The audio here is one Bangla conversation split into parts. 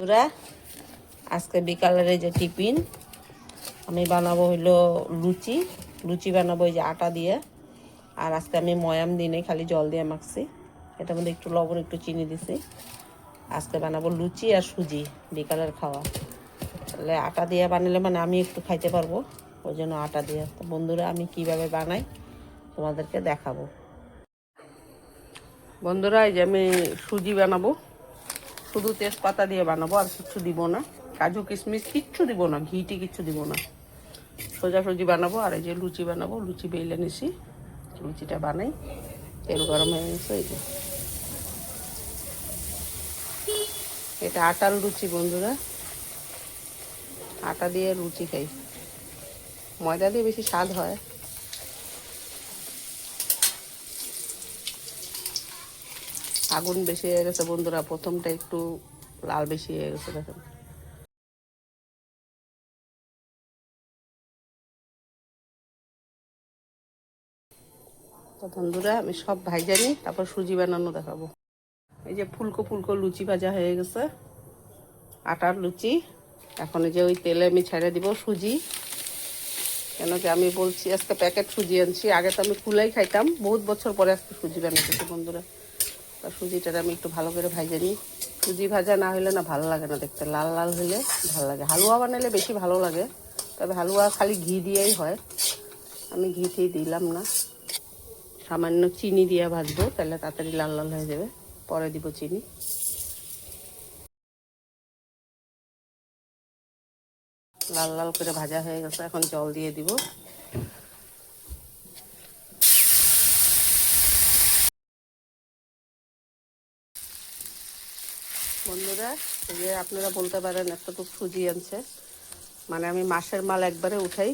বন্ধুরা আজকে বিকালের এই যে টিফিন আমি বানাবো হইলো লুচি লুচি বানাবো এই যে আটা দিয়ে। আর আজকে আমি ময়াম দিনে খালি জল দিয়ে মাখছি, এটার মধ্যে একটু লবণ একটু চিনি দিছি। আজকে বানাবো লুচি আর সুজি বিকালের খাওয়া। তাহলে আটা দিয়ে বানালে মানে আমি একটু খাইতে পারবো, ওই জন্য আটা দিয়ে। তো বন্ধুরা আমি কিভাবে বানাই তোমাদেরকে দেখাবো। বন্ধুরা এই যে আমি সুজি বানাবো, শুধু তেজপাতা দিয়ে বানাবো, আর কিচ্ছু দিব না, কাজু কিশমিশ কিচ্ছু দিব না, ঘিটি কিচ্ছু দিব না, সোজাসুজি বানাবো। আর এই যে লুচি বানাবো, লুচি বেলে নিছি, লুচিটা বানাই। তেল গরম হয়ে গেছে, এই যে এটা আটার লুচি বন্ধুরা, আটা দিয়ে লুচি খাই, ময়দা দিয়ে বেশি স্বাদ হয়। আগুন বেশি হয়ে গেছে বন্ধুরা, প্রথমটা একটু লাল বেশি হয়ে গেছে দেখেন। তো বন্ধুরা আমি সব ভাইজা নিই, তারপর সুজি বানানো দেখাবো। এই যে ফুলকো ফুলকো লুচি ভাজা হয়ে গেছে, আটার লুচি। এখন এই যে ওই তেলে আমি ছেড়ে দিব সুজি, কেন কি আমি বলছি আজকে প্যাকেট সুজি আনছি, আগে তো আমি কুলাই খাইতাম, বহুত বছর পরে আজকে সুজি বানাইতেছি বন্ধুরা। তো সুজিটা আমি একটু ভালো করে ভাজে নিই, সুজি ভাজা না হলে না ভালো লাগে না দেখতে, লাল লাল হলে ভালো লাগে। হালুয়া বানালে বেশি ভালো লাগে, তবে হালুয়া খালি ঘি দিয়েই হয়, আমি ঘি টি দিলাম না, সামান্য চিনি দিয়ে ভাজবো, তাহলে তাড়াতাড়ি লাল লাল হয়ে যাবে, পরে দিব চিনি। লাল লাল করে ভাজা হয়ে গেছে, এখন জল দিয়ে দিব। বন্ধুরা এই যে আপনারা বলতে পারেন এতটুকু সুজি আনছে, মানে আমি মাসের মাল একবারে উঠাই,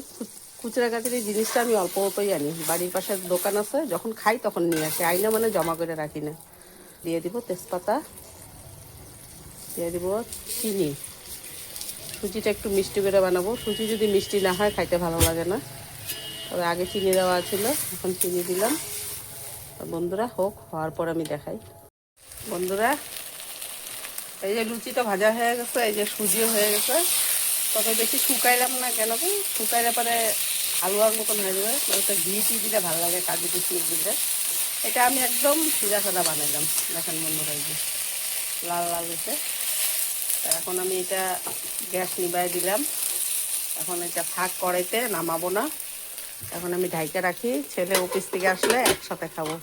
খুচরা কাটির এই জিনিসটা আমি অল্প অল্পই আনি, বাড়ির পাশে দোকান আছে, যখন খাই তখন নিয়ে আসি, আইনা মানে জমা করে রাখি না। দিয়ে দিব তেজপাতা, দিয়ে দিব চিনি। সুজিটা একটু মিষ্টি করে বানাবো, সুজি যদি মিষ্টি না হয় খাইতে ভালো লাগে না, তবে আগে চিনি দেওয়া ছিল, এখন চিনি দিলাম। বন্ধুরা হোক, হওয়ার পর আমি দেখাই। বন্ধুরা এই যে লুচিটা ভাজা হয়ে গেছে, এই যে সুজিও হয়ে গেছে, তবে বেশি শুকাইলাম না, কেন কি শুকাইলে পরে হালুয়ার মতন হয়ে যাবে, ওটা ঘি টি দিলে ভালো লাগে, কাজু কিশমিশ দিলে। এটা আমি একদম সিধা সাদা বানাইলাম, দেখেন বন্ধুরা এই যে লাল লাল হয়েছে। এখন আমি এটা গ্যাস নিবাই দিলাম, এখন এটা ফাঁক কড়াইতে নামাবো না, এখন আমি ঢাইকা রাখি, ছেলে অফিস থেকে আসলে একসাথে খাবো।